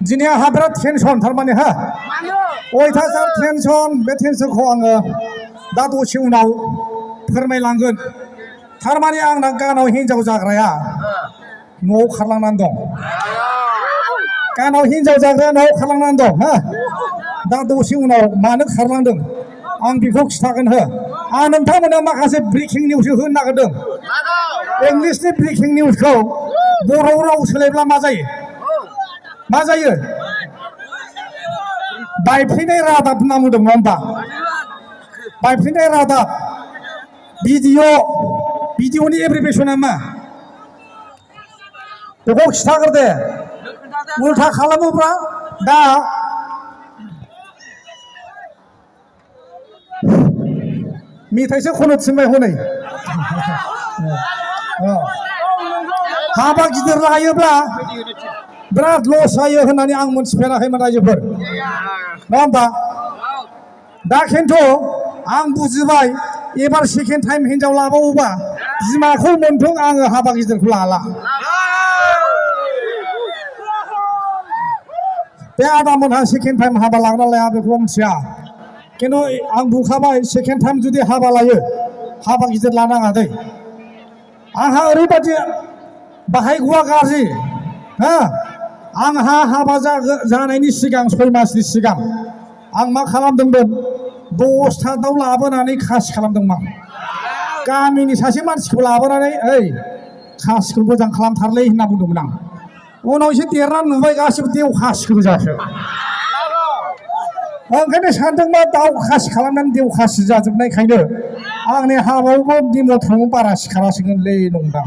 दिनै आंहा बिराद टेनसन थारमाने हा अयथासार टेनसन बे टेनसनखौ आङो दा दसे उनाव फोरमायलांगोन थारमाने आंना गानाव हिन्जाव जाग्राया न'आव खारलांनानै दं गानाव हिन्जाव जाग्राया न'आव खारलांनानै दं हा दा दसे उनाव मानो खारलांदों आं बेखौ खिथागोन हो आं नोंथांमोननो माखासे ब्रेकिं निउस होनो नागिरदों इंलिसनि ब्रेकिं निउसखौ बर' राव सोलायब्ला मा जायो बायफ्लेनाय रादाब होनना बुंदों नङा होमबा बायफ्लेनाय रादाब भिडिअनि एब्रिभिएसना मा बेखौ खिथाग्रो दे उल्था खालामोब्ला दा मेथाइसो खनो थिनबाय हनै हाबा गिदिर लायोब्ला बिराद लस जायो होननानै आं मोनथिफेराखैमोन रायजोफोर नङा होमबा दा खिन्थु आं बुजिबाय एबार सेकेन्ड टाइम हिन्जाव लाबावोबा बिमाखौ मोनथों आङो हाबा गिदिरखौ लाला बे आदामोनहा सेकेन्ड टाइम हाबा लागना लाया बेखौ मिथिया खिन्थु आं बुंखाबाय सेकेन्ड टाइम जुदि हाबा लायो हाबा गिदिर लानाङा दै आंहा ओरैबायदि बाहायगौआ गाज्रि हा आंहा हाबा जानायनि सिगां 6 मासनि सिगां आं मा खालामदोंमोन 10टा दाउ लाबोनानै खासि खालामदोंमोन गामिनि सासे मानसिखौ लाबोनानै ओइ खासिखौ मोजां खालामथारलै होनना बुंदोंमोन आं उनाव एसे देरनानै नुबाय गासिबो देव खासिखौ गोजासो ओंखायनो सानदोंबा दाउ खासि खालामनानै देव खासि जाजोबनायखायनो आंनि हाबायावबो निमन्त्रनाव बारा सिखारासिगोनलै नंदां